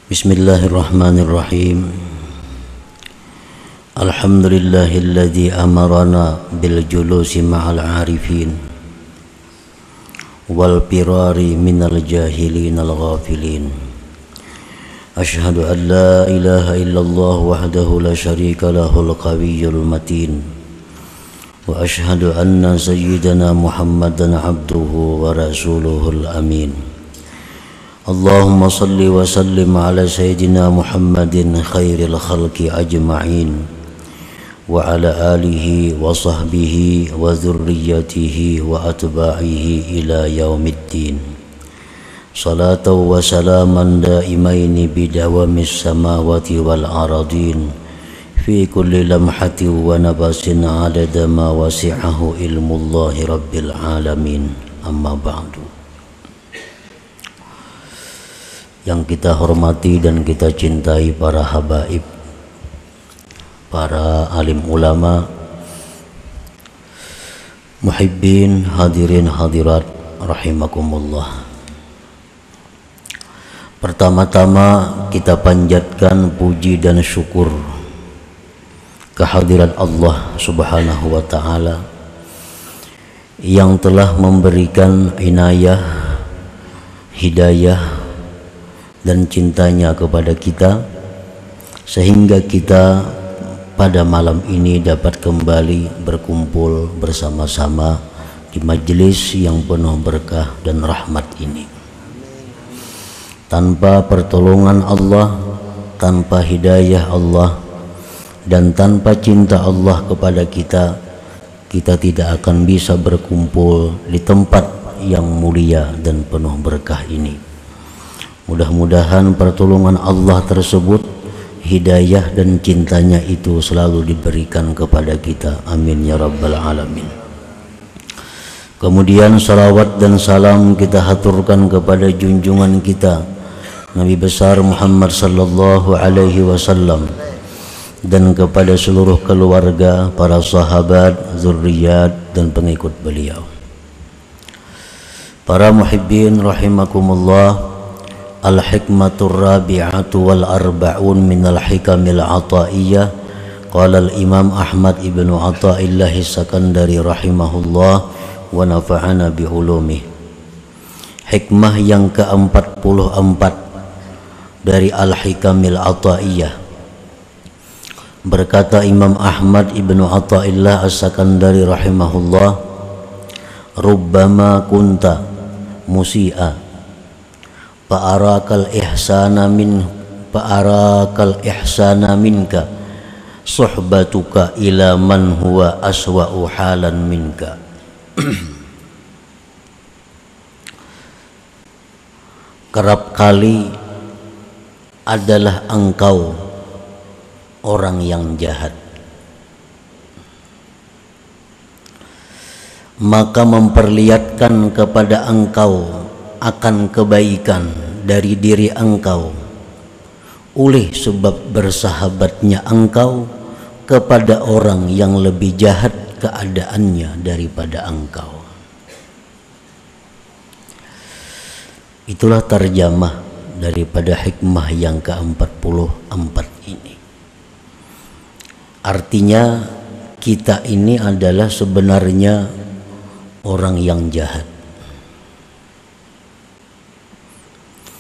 Bismillahirrahmanirrahim. Alhamdulillahilladzi amarana bil julusi ma'al arifin wal firari minal jahilin al ghafilin. Ashhadu an la ilaha illallah wahdahu la syarika lahul qawiyyul matin. Wa ashhadu anna sayyidana Muhammadan abduhu wa rasuluhul amin. Allahumma salli wa sallim ala sayyidina Muhammadin khairil khalqi ajma'in wa ala alihi wa sahbihi wa dhurriyyatihi wa atba'ihi ila yaumiddin. Salatan wa salaman daimaini bidawamis samawati wal aradin fi kulli lamhatin wa nabasin adada ma wasi'ahu ilmullahi rabbil alamin. Amma ba'du. Yang kita hormati dan kita cintai para habaib, para alim ulama, muhibbin, hadirin hadirat rahimakumullah. Pertama-tama kita panjatkan puji dan syukur kehadirat Allah Subhanahu wa ta'ala yang telah memberikan inayah, hidayah dan cintanya kepada kita sehingga kita pada malam ini dapat kembali berkumpul bersama-sama di majelis yang penuh berkah dan rahmat ini. Tanpa pertolongan Allah, tanpa hidayah Allah, dan tanpa cinta Allah kepada kita, kita tidak akan bisa berkumpul di tempat yang mulia dan penuh berkah ini. Mudah-mudahan pertolongan Allah tersebut, hidayah dan cintanya itu selalu diberikan kepada kita. Amin ya rabbal alamin. Kemudian salawat dan salam kita haturkan kepada junjungan kita Nabi besar Muhammad sallallahu alaihi wasallam dan kepada seluruh keluarga, para sahabat, zurriyat dan pengikut beliau. Para muhibbin rahimakumullah. Al-hikmatur rabi'atu wal arba'un minal hikamil ataiyah. Qala al-imam Ahmad ibnu Athaillah As-Sakandari rahimahullah wa nafa'ana bi'ulumih. Hikmah yang ke-44 dari al-hikamil ataiyah. Berkata Imam Ahmad ibnu Athaillah As-Sakandari rahimahullah, rubbama kunta musi'a fa'arakal ihsana minka suhbatuka ila man huwa aswa'u halan minka. Kerap kali adalah engkau orang yang jahat, maka memperlihatkan kepada engkau akan kebaikan dari diri engkau oleh sebab bersahabatnya engkau kepada orang yang lebih jahat keadaannya daripada engkau. Itulah terjemah daripada hikmah yang ke-44 ini. Artinya kita ini adalah sebenarnya orang yang jahat,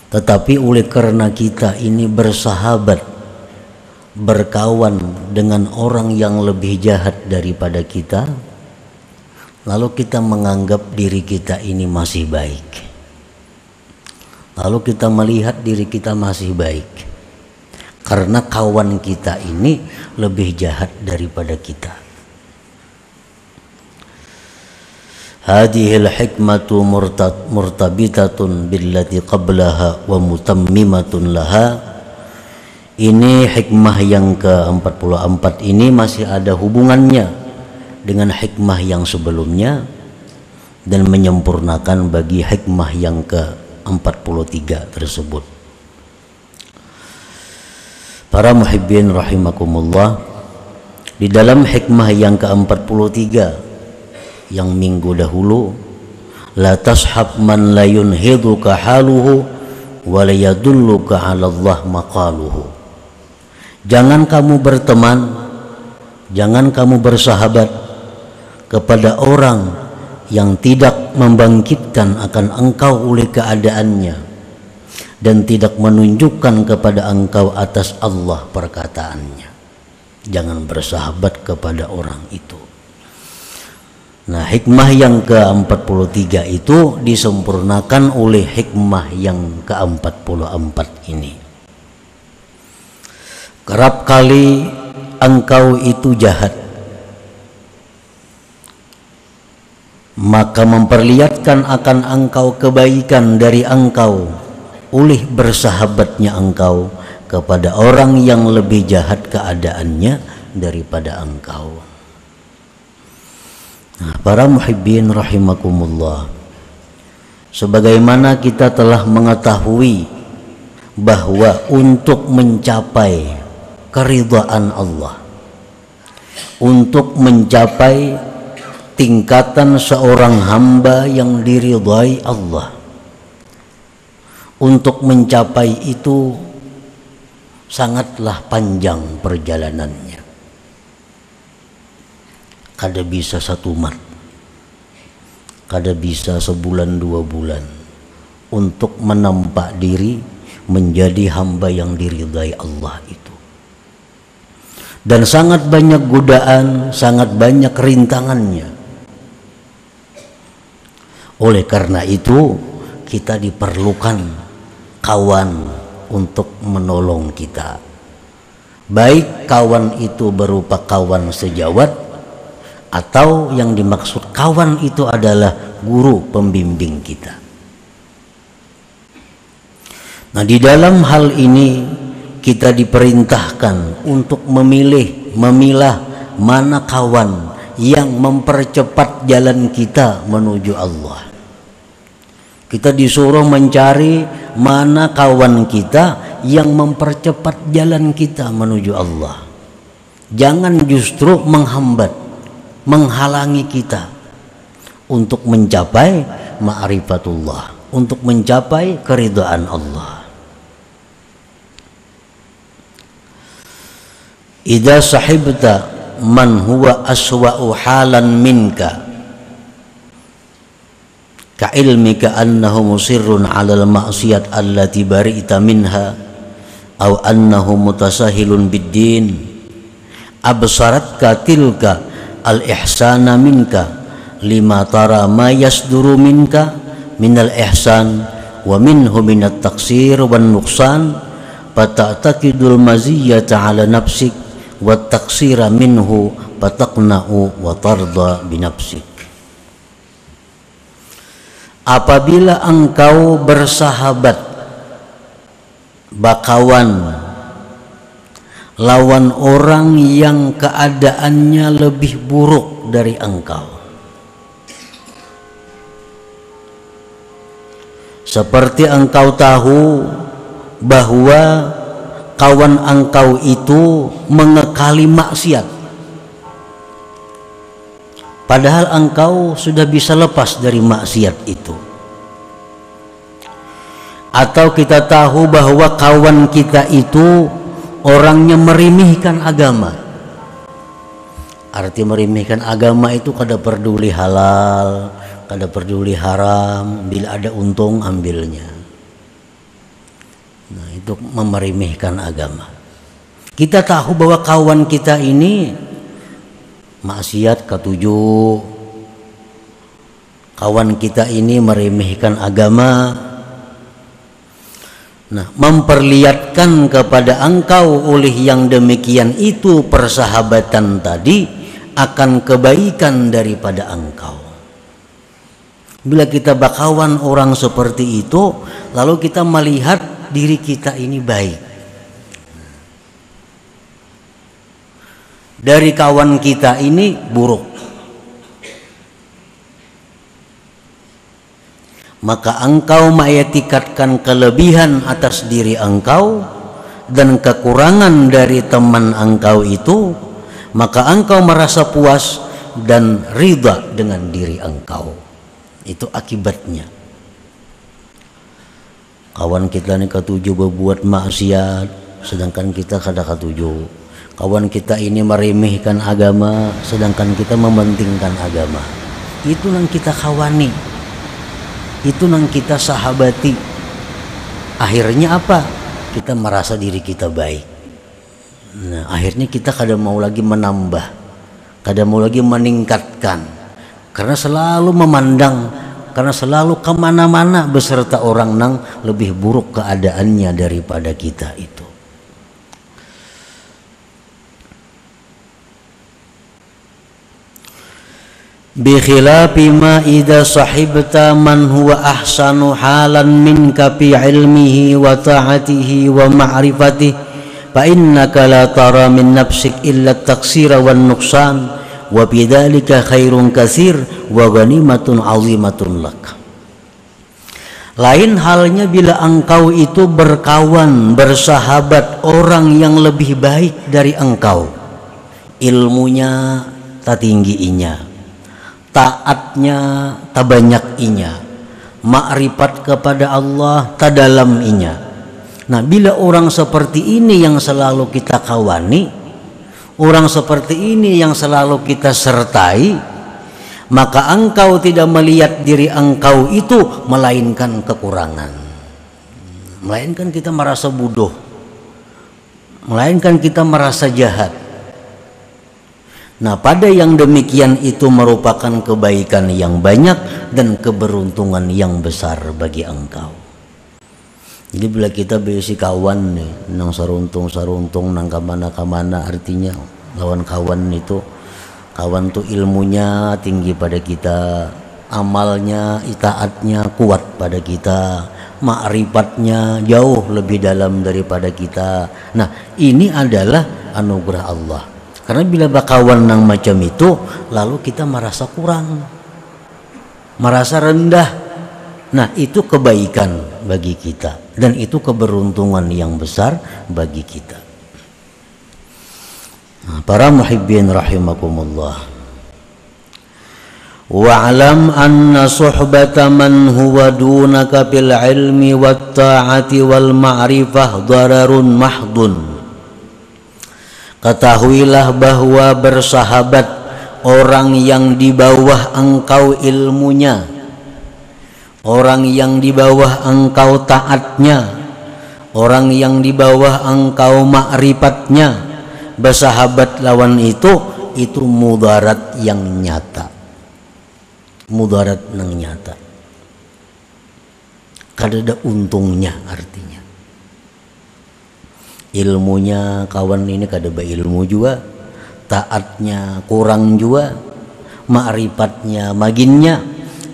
tetapi oleh karena kita ini bersahabat, berkawan dengan orang yang lebih jahat daripada kita, lalu kita menganggap diri kita ini masih baik, lalu kita melihat diri kita masih baik karena kawan kita ini lebih jahat daripada kita. Hadhil hikmatu murtabitatun billati qablaha wa mutammimatun laha. Ini hikmah yang ke-44 ini masih ada hubungannya dengan hikmah yang sebelumnya dan menyempurnakan bagi hikmah yang ke-43 tersebut. Para muhibbin rahimakumullah, di dalam hikmah yang ke-43 yang minggu dahulu, la tashab man la yunhiduka haluhu wa la yadulluka 'ala Allah maqaluhu. Jangan kamu berteman, jangan kamu bersahabat kepada orang yang tidak membangkitkan akan engkau oleh keadaannya dan tidak menunjukkan kepada engkau atas Allah perkataannya. Jangan bersahabat kepada orang itu. Nah, hikmah yang ke-43 itu disempurnakan oleh hikmah yang ke-44 ini. Kerap kali engkau itu jahat, maka memperlihatkan akan engkau kebaikan dari engkau oleh bersahabatnya engkau kepada orang yang lebih jahat keadaannya daripada engkau. Nah, para muhibbin rahimakumullah, sebagaimana kita telah mengetahui bahwa untuk mencapai keridhaan Allah, untuk mencapai tingkatan seorang hamba yang diridhai Allah, untuk mencapai itu sangatlah panjang perjalanannya. Kada bisa 1 mat, kada bisa sebulan 2 bulan untuk menampak diri menjadi hamba yang diridhai Allah itu. Dan sangat banyak godaan, sangat banyak rintangannya. Oleh karena itu kita diperlukan kawan untuk menolong kita. Baik kawan itu berupa kawan sejawat, atau yang dimaksud kawan itu adalah guru pembimbing kita. Nah, di dalam hal ini kita diperintahkan untuk memilah mana kawan yang mempercepat jalan kita menuju Allah. Kita disuruh mencari mana kawan kita yang mempercepat jalan kita menuju Allah. Jangan justru menghambat, menghalangi kita untuk mencapai ma'rifatullah, untuk mencapai keridhaan Allah. Idza sahibta man huwa aswa'u halan minka ka ilmika annahu musirrun 'alal ma'siyat allati bari'ta minha aw annahu mutasahilun bid-din absaratka tilka al-ihsana minka lima tara ma yasduru minka minal ihsan wa minhu minat taqsir wan nuqsan fata'taqidul maziyata 'ala nafsik wa taqsira minhu fataqna'u wa tarda binafsik. Apabila engkau bersahabat, bakawan, lawan orang yang keadaannya lebih buruk dari engkau, seperti engkau tahu bahwa kawan engkau itu mengekali maksiat, padahal engkau sudah bisa lepas dari maksiat itu. Atau kita tahu bahwa kawan kita itu orangnya merimihkan agama. Arti merimihkan agama itu kada peduli halal, kada peduli haram, bila ada untung ambilnya. Nah, itu memeremehkan agama. Kita tahu bahwa kawan kita ini maksiat ketujuh, kawan kita ini meremehkan agama. Nah, memperlihatkan kepada engkau oleh yang demikian itu persahabatan tadi akan kebaikan daripada engkau. Bila kita bakawan orang seperti itu, lalu kita melihat diri kita ini baik. Dari kawan kita ini buruk. maka engkau mengetikatkan kelebihan atas diri engkau dan kekurangan dari teman engkau itu, maka engkau merasa puas dan ridha dengan diri engkau. Itu akibatnya. Kawan kita ini ketujuh berbuat maksiat, sedangkan kita kada ketujuh. Kawan kita ini meremehkan agama, sedangkan kita mementingkan agama. Itu yang kita kawani, itu yang kita sahabati. Akhirnya apa? Kita merasa diri kita baik. Nah, akhirnya kita kada mau lagi menambah, kada mau lagi meningkatkan, karena selalu memandang, karena selalu kemana-mana beserta orang nang lebih buruk keadaannya daripada kita itu. Bi khilafi ma idza sahibta man huwa ahsanu halan minka fi ilmihi wa ta'atihi wa ma'rifatihi fa innaka la tara min nafsik illa at-taqsira wan nuqsan wa bidzalika khairun katsir wa ghanimatun 'azimatun lak. Lain halnya bila engkau itu berkawan, bersahabat orang yang lebih baik dari engkau, ilmunya tak tinggiinya, taatnya tak banyakinya, makrifat kepada Allah tak dalaminya. Nah, bila orang seperti ini yang selalu kita kawani, orang seperti ini yang selalu kita sertai, maka engkau tidak melihat diri engkau itu melainkan kekurangan, melainkan kita merasa bodoh, melainkan kita merasa jahat. Nah, pada yang demikian itu merupakan kebaikan yang banyak dan keberuntungan yang besar bagi engkau. Jadi bila kita berisi kawan nih, nang saruntung nang kamana, artinya lawan kawan itu, kawan tuh ilmunya tinggi pada kita, amalnya, itaatnya kuat pada kita, makrifatnya jauh lebih dalam daripada kita. Nah, ini adalah anugerah Allah. Karena bila berkawan yang macam itu, lalu kita merasa kurang, merasa rendah. Nah, itu kebaikan bagi kita dan itu keberuntungan yang besar bagi kita. Nah, para muhibbin rahimakumullah, wa'lam anna suhbata man huwa dunaka bil ilmi wat ta'ati wal ma'rifah dararun mahdun. Ketahuilah bahwa bersahabat orang yang di bawah engkau ilmunya, orang yang di bawah engkau taatnya, orang yang di bawah engkau makrifatnya, bersahabat lawan itu mudarat yang nyata, mudarat yang nyata, kada ada untungnya. Artinya ilmunya kawan ini kada berilmu juga, taatnya kurang juga, makrifatnya maginnya.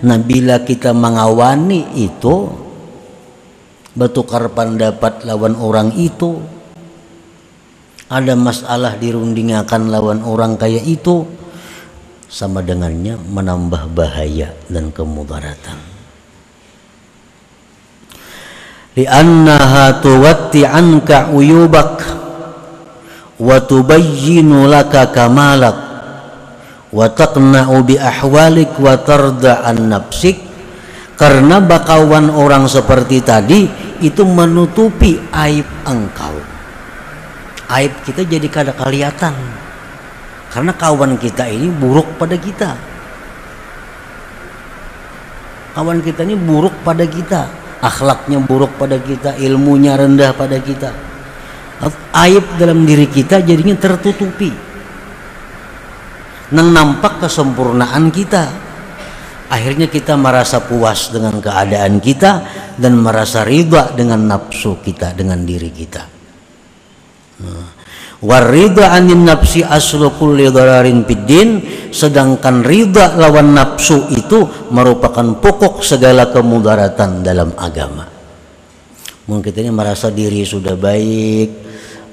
Nah, bila kita mengawani itu, bertukar pendapat lawan orang itu, ada masalah dirundingakan lawan orang kayak itu, sama dengannya menambah bahaya dan kemudaratan. Li'annaha tuwatti anka uyubak wa tubayyinu laka kamalak wa taqna'u bi ahwalik wa tarda an nafsik. Karena bakawan orang seperti tadi itu menutupi aib engkau, aib kita jadi kada kelihatan, karena kawan kita ini buruk pada kita, kawan kita ini buruk pada kita, akhlaknya buruk pada kita, ilmunya rendah pada kita, aib dalam diri kita jadinya tertutupi, nang nampak kesempurnaan kita. Akhirnya kita merasa puas dengan keadaan kita dan merasa ridha dengan nafsu kita, dengan diri kita. Waridha anin nafsi aslu kulli dhararin fiddin. Sedangkan ridha lawan nafsu itu merupakan pokok segala kemudaratan dalam agama. Mungkin kita ini merasa diri sudah baik,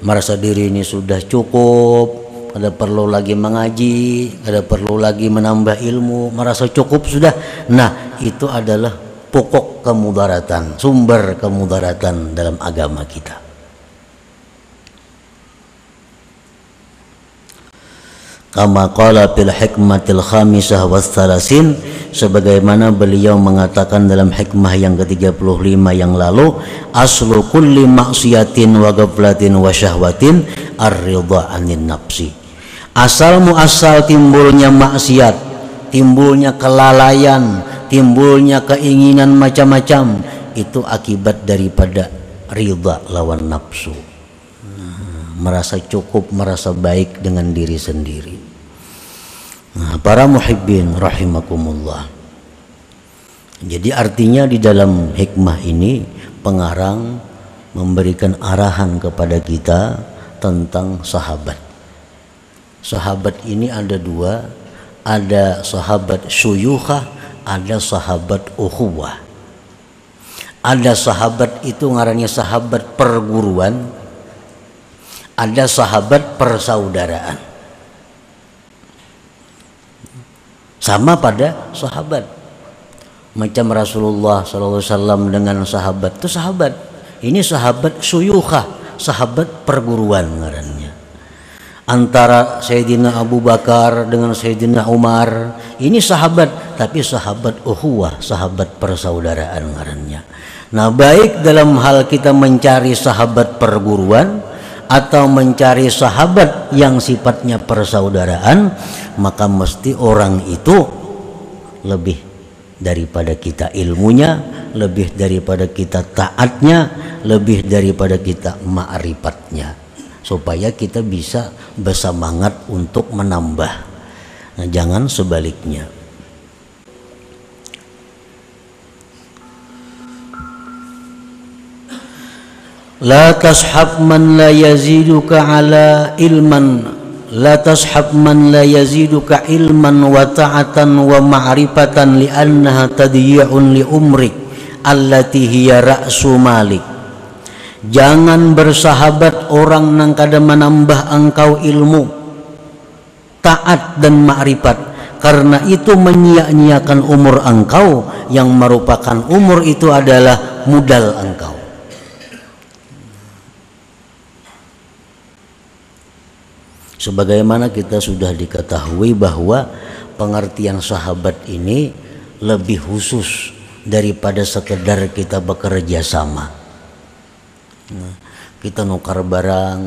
merasa diri ini sudah cukup, ada perlu lagi mengaji, ada perlu lagi menambah ilmu, merasa cukup sudah. Nah, itu adalah pokok kemudaratan, sumber kemudaratan dalam agama kita. Kama qala fil hikmatil khamisah was salasin, sebagaimana beliau mengatakan dalam hikmah yang ke-35 yang lalu, aslu kulli maksiatin wa ghaflatin wa syahwatin ar-ridha 'anil nafsi. Asal muasal timbulnya maksiat, timbulnya kelalaian, timbulnya keinginan macam-macam, itu akibat daripada ridha lawan nafsu. Merasa cukup, merasa baik dengan diri sendiri. Nah, para muhibbin rahimakumullah. Jadi artinya di dalam hikmah ini pengarang memberikan arahan kepada kita tentang sahabat. Sahabat ini ada dua, ada sahabat syuyukhah, ada sahabat ukhuwah. Ada sahabat itu ngarannya sahabat perguruan, ada sahabat persaudaraan. Sama pada sahabat, macam Rasulullah SAW dengan sahabat itu sahabat. Ini sahabat syuyukhah, sahabat perguruan ngarannya. Antara Sayyidina Abu Bakar dengan Sayyidina Umar, ini sahabat, tapi sahabat ukhuwah, sahabat persaudaraan ngarannya. Nah, baik dalam hal kita mencari sahabat perguruan atau mencari sahabat yang sifatnya persaudaraan, maka mesti orang itu lebih daripada kita ilmunya, lebih daripada kita taatnya, lebih daripada kita ma'rifatnya, supaya kita bisa bersemangat untuk menambah. Nah, jangan sebaliknya. La tashab man la yaziduka ala ilman, la tashab man la yaziduka ilman wa ta'atan wa ma'rifatan li'annaha tadyi'un li umrik allati hiya ra'su malik. Jangan bersahabat orang nang kada menambah engkau ilmu, taat dan ma'rifat, karena itu menyia-nyiakan umur engkau yang merupakan umur itu adalah modal engkau. Sebagaimana kita sudah diketahui bahwa pengertian sahabat ini lebih khusus daripada sekedar kita bekerja sama. Nah, kita nukar barang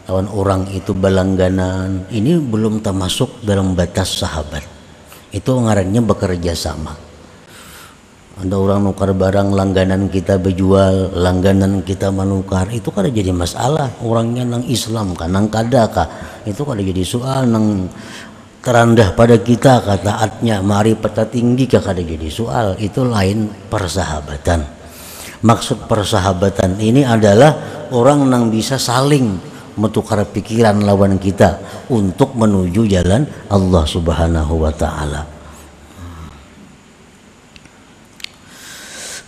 lawan orang itu balangganan, ini belum termasuk dalam batas sahabat. Itu ngarannya bekerja sama. Ada orang nukar barang, langganan kita berjual, langganan kita menukar, itu kada jadi masalah. Orangnya nang Islam kan, nang kada kah, itu kada jadi soal. Nang terendah pada kita kah taatnya, ma'rifatnya tinggi kah, kada jadi soal. Itu lain persahabatan. Maksud persahabatan ini adalah orang nang bisa saling menukar pikiran lawan kita untuk menuju jalan Allah Subhanahu wa ta'ala.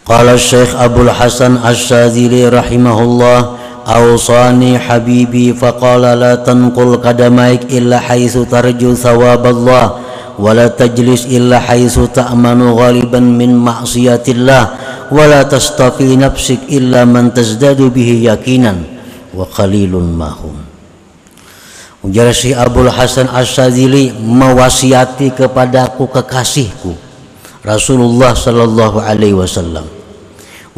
Qala Syekh Abdul Hasan Asy-Syadzili rahimahullah, awsani habibi faqala la tanqul qadamaik illa haitsu tarju thawaballah wa la tajlis illa haitsu ta'manu ghaliban min ma'siyatillah wa la tastafi nafsik illa man tazdadu bihi yakinan wa qalilun mahum. Ujar Syekh Abdul Hasan Asy-Syadzili mewasiati kepadaku kekasihku Rasulullah sallallahu alaihi wasallam.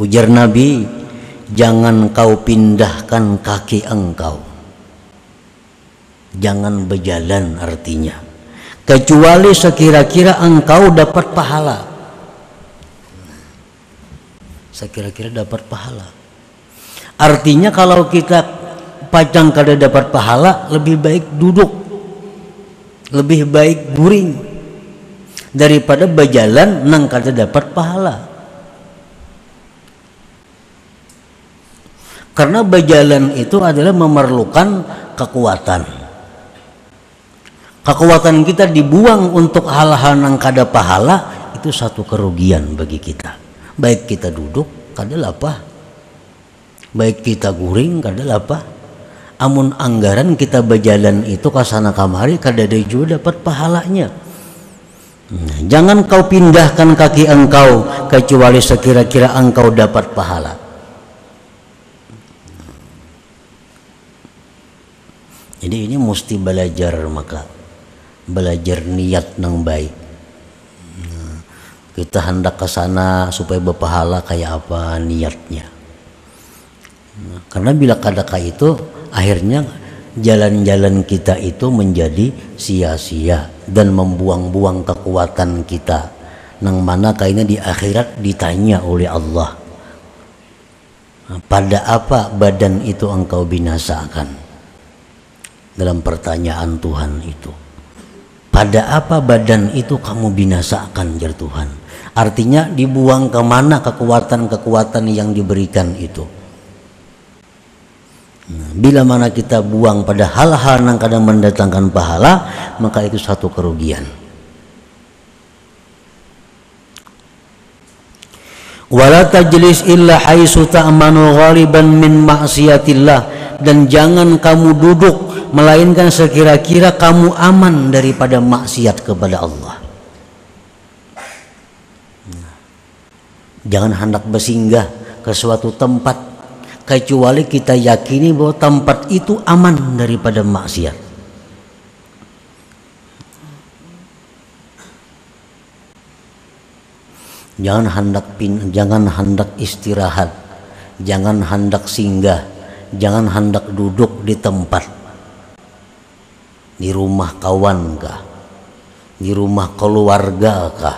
Ujar Nabi, jangan kau pindahkan kaki engkau, jangan berjalan artinya, kecuali sekira-kira engkau dapat pahala. Sekira-kira dapat pahala. Artinya kalau kita pajang kada dapat pahala, lebih baik duduk, lebih baik guring daripada berjalan nang kada dapat pahala. Karena berjalan itu adalah memerlukan kekuatan. Kekuatan kita dibuang untuk hal-hal yang kada pahala, itu satu kerugian bagi kita. Baik kita duduk, kada lapah. Baik kita guring, kada lapah. Amun anggaran kita berjalan itu kasana kamari, kada ada juga dapat pahalanya. Jangan kau pindahkan kaki engkau kecuali sekira-kira engkau dapat pahala. Jadi ini mesti belajar, maka belajar niat yang baik. Kita hendak ke sana supaya berpahala, kayak apa niatnya. Karena bila kadaka itu akhirnya jalan-jalan kita itu menjadi sia-sia dan membuang-buang kekuatan kita, nang mana kayaknya di akhirat ditanya oleh Allah, pada apa badan itu engkau binasakan? Dalam pertanyaan Tuhan itu, pada apa badan itu kamu binasakan, jar Tuhan. Artinya dibuang kemana kekuatan-kekuatan yang diberikan itu. Bila mana kita buang pada hal-hal yang kadang mendatangkan pahala, maka itu satu kerugian. Wala tajlis illa haitsu ta'manu ghaliban min ma'siyatillah, dan jangan kamu duduk melainkan sekira-kira kamu aman daripada maksiat kepada Allah. Jangan hendak bersinggah ke suatu tempat kecuali kita yakini bahwa tempat itu aman daripada maksiat. Jangan hendak istirahat, jangan hendak singgah, jangan hendak duduk di tempat, di rumah kawan kah, di rumah keluarga kah,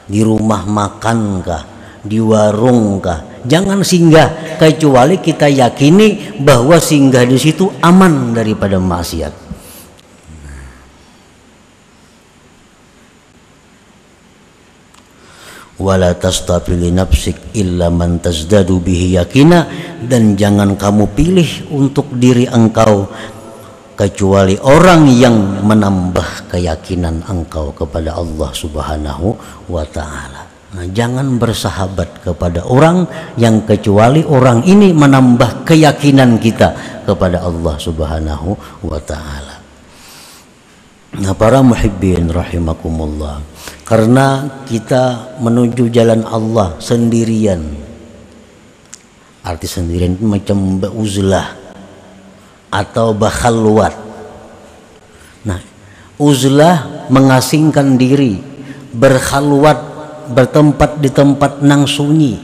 di rumah makan kah, di warung kah. Jangan singgah kecuali kita yakini bahwa singgah di situ aman daripada maksiat. Wala tastafili nafsik illa man tazdadu bihi yakina, dan jangan kamu pilih untuk diri engkau kecuali orang yang menambah keyakinan engkau kepada Allah Subhanahu wa ta'ala. Nah, jangan bersahabat kepada orang yang kecuali orang ini menambah keyakinan kita kepada Allah Subhanahu wa ta'ala. Nah, para muhibbin rahimakumullah, karena kita menuju jalan Allah sendirian. Arti sendirian itu macam uzlah atau bakhalwat. Nah, uzlah mengasingkan diri, berkhalwat bertempat di tempat nang sunyi.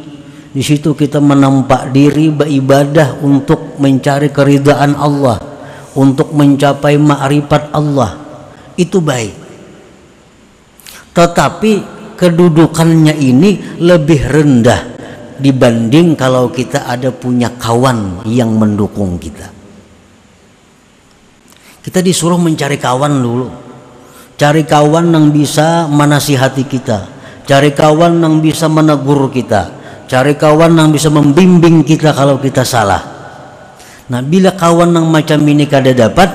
Di situ kita menampak diri beribadah untuk mencari keridhaan Allah, untuk mencapai ma'rifat Allah. Itu baik. Tetapi kedudukannya ini lebih rendah dibanding kalau kita ada punya kawan yang mendukung kita. Kita disuruh mencari kawan dulu. Cari kawan yang bisa menasihati kita, cari kawan yang bisa menegur kita, cari kawan yang bisa membimbing kita kalau kita salah. Nah, bila kawan yang macam ini kada dapat,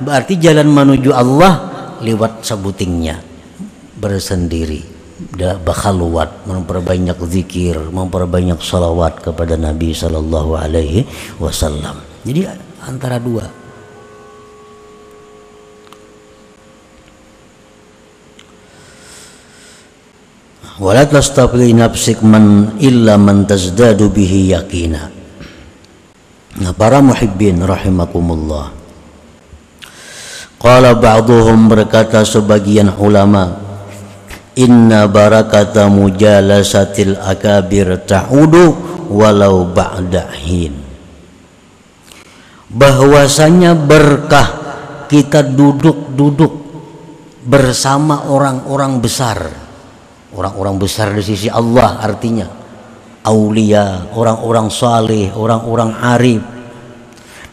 berarti jalan menuju Allah lewat sebutingnya, bersendiri, bakhalwat, memperbanyak zikir, memperbanyak salawat kepada Nabi Sallallahu Alaihi Wasallam. Jadi antara dua. Wala tastafili nafsik man illa man tazdadu bihi yakina. Nah, para muhibbin rahimakumullah, qala ba'duhum, berkata sebagian ulama, inna barakata mujalasatil akabir ta'udu walau ba'da hin. Bahwasanya berkah kita duduk-duduk bersama orang-orang besar. Orang-orang besar di sisi Allah artinya aulia, orang-orang saleh, orang-orang arif.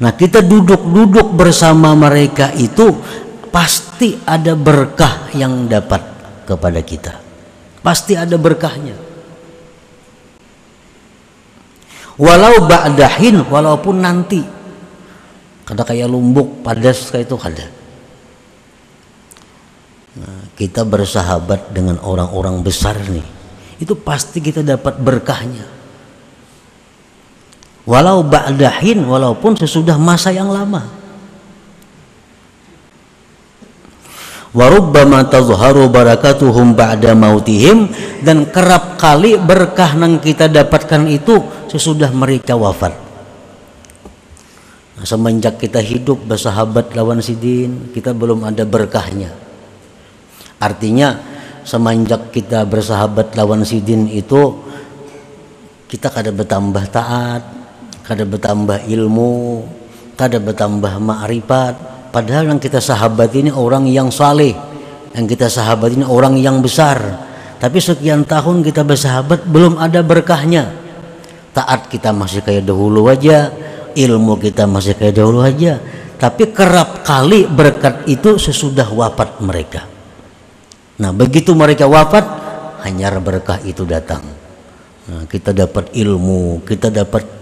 Nah, kita duduk-duduk bersama mereka itu pasti ada berkah yang dapat kepada kita. Pasti ada berkahnya. Walau ba'dahin, walaupun nanti. Kada kayak lumbuk padas kayak itu kada. Nah, kita bersahabat dengan orang-orang besar nih, itu pasti kita dapat berkahnya. Walau ba'dahin, walaupun sesudah masa yang lama. wa rubbama tazharu barakatuhum ba'da mautihim, dan kerap kali berkah yang kita dapatkan itu sesudah mereka wafat. Nah, semenjak kita hidup bersahabat lawan sidin, kita belum ada berkahnya. Artinya semenjak kita bersahabat lawan sidin itu kita kada bertambah taat, kada bertambah ilmu, kada bertambah ma'rifat. Padahal yang kita sahabat ini orang yang saleh, yang kita sahabat ini orang yang besar. Tapi sekian tahun kita bersahabat belum ada berkahnya. Taat kita masih kayak dahulu aja, ilmu kita masih kayak dahulu aja. Tapi kerap kali berkat itu sesudah wafat mereka. Nah, begitu mereka wafat, hanya berkah itu datang. Nah, kita dapat ilmu, kita dapat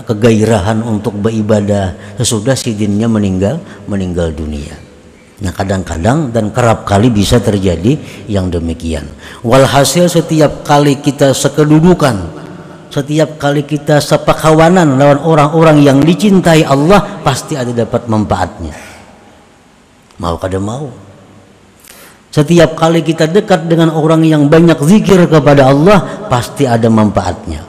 kegairahan untuk beribadah sesudah sidinnya meninggal dunia. Nah, kadang-kadang dan kerap kali bisa terjadi yang demikian. Walhasil setiap kali kita sekedudukan, setiap kali kita sepakawanan lawan orang-orang yang dicintai Allah, pasti ada dapat manfaatnya. Mau kada mau. Setiap kali kita dekat dengan orang yang banyak zikir kepada Allah, pasti ada manfaatnya.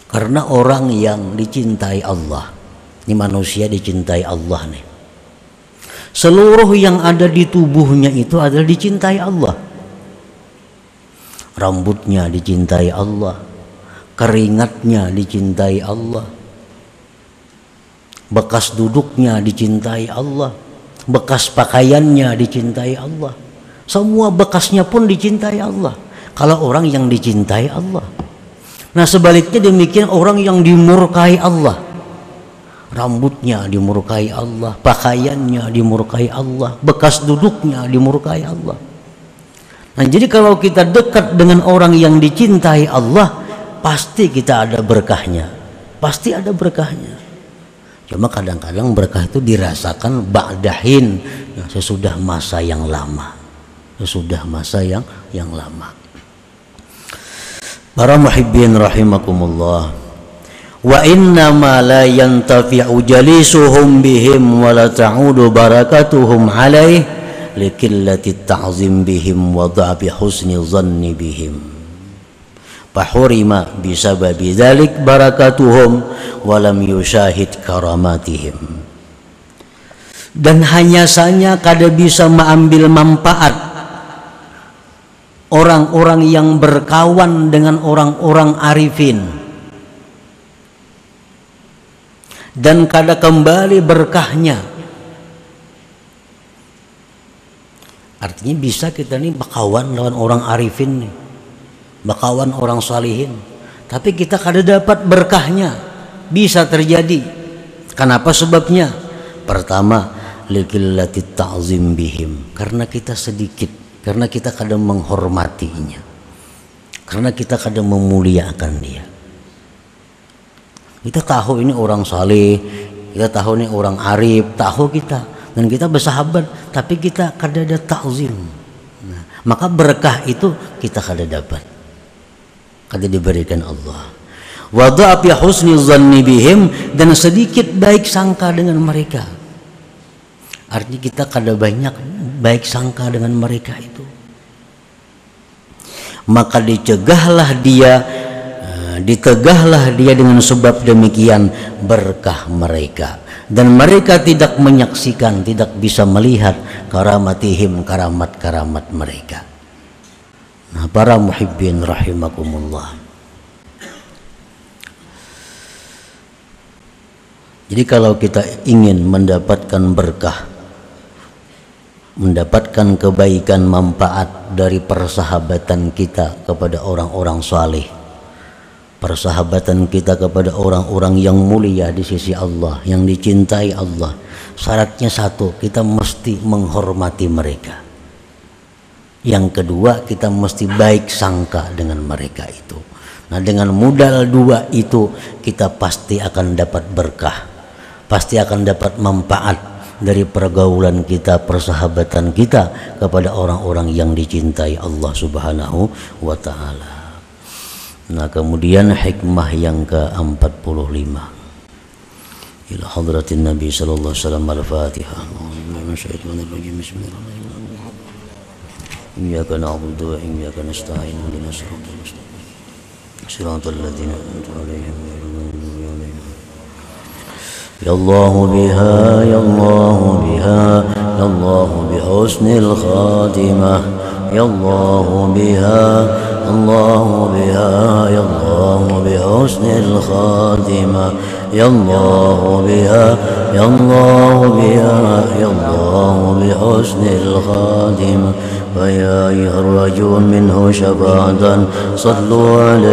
Karena orang yang dicintai Allah, ini manusia dicintai Allah nih. Seluruh yang ada di tubuhnya itu adalah dicintai Allah. Rambutnya dicintai Allah, keringatnya dicintai Allah, bekas duduknya dicintai Allah, bekas pakaiannya dicintai Allah. Semua bekasnya pun dicintai Allah. Kalau orang yang dicintai Allah. Nah, sebaliknya demikian orang yang dimurkai Allah, rambutnya dimurkai Allah, pakaiannya dimurkai Allah, bekas duduknya dimurkai Allah. Nah, jadi kalau kita dekat dengan orang yang dicintai Allah, pasti kita ada berkahnya, pasti ada berkahnya. Cuma kadang-kadang berkah itu dirasakan ba'dahin, nah, sesudah masa yang lama, sesudah masa yang lama. Para muhibbin rahimakumullah, wa inna ma la yantafi'u jalisuhum bihim wa la ta'udu barakatuhum alaih likillati ta'zim bihim wa dha'fi husni dhanni bihim fahurima bisababi dhalik barakatuhum wa lam yushahid karamatihim. Dan hanya saja kada bisa mengambil manfaat orang-orang yang berkawan dengan orang-orang arifin, dan kada kembali berkahnya. Artinya bisa kita nih berkawan lawan orang arifin nih, berkawan orang salihin, tapi kita kada dapat berkahnya. Bisa terjadi. Kenapa sebabnya? Pertama, likillati ta'zim bihim, karena kita sedikit, karena kita kadang menghormatinya, karena kita kadang memuliakan dia. Kita tahu ini orang saleh, kita tahu ini orang arif, tahu kita, dan kita bersahabat, tapi kita kadang ada ta'zim. Nah, maka berkah itu kita kadang dapat, kadang diberikan Allah. Wa dha'fi husni dhanni bihim, dan sedikit baik sangka dengan mereka. Artinya kita kadang banyak baik sangka dengan mereka itu. Maka ditegahlah dia dengan sebab demikian berkah mereka, dan mereka tidak menyaksikan, tidak bisa melihat karamatihim, karamat-karamat mereka. Nah, para muhibbin rahimakumullah, jadi kalau kita ingin mendapatkan berkah, mendapatkan kebaikan manfaat dari persahabatan kita kepada orang-orang saleh, persahabatan kita kepada orang-orang yang mulia di sisi Allah, yang dicintai Allah, syaratnya satu, kita mesti menghormati mereka. Yang kedua, kita mesti baik sangka dengan mereka itu. Nah, dengan modal dua itu kita pasti akan dapat berkah, pasti akan dapat manfaat dari pergaulan kita, persahabatan kita kepada orang-orang yang dicintai Allah Subhanahu wa ta'ala. Nah, kemudian hikmah yang ke-45, إلى حضرة النبي صلى الله عليه وسلم. الفاتحة. أعوذ بالله من الشيطان الرجيم. بسم الله الرحمن الرحيم. إياك نعبد وإياك نستعين اهدنا الصراط المستقيم صراط الذين أنعمت عليهم غير المغضوب عليهم. يا الله بها يا الله بها يا الله بحسن الخاتمة. يا الله بها الله بها يا الله بحسن الخاتمة. يا الله بها يا الله بها يا الله بحسن الخاتمة. فيا أيها الرجل منه شفاعة صلوا عليه.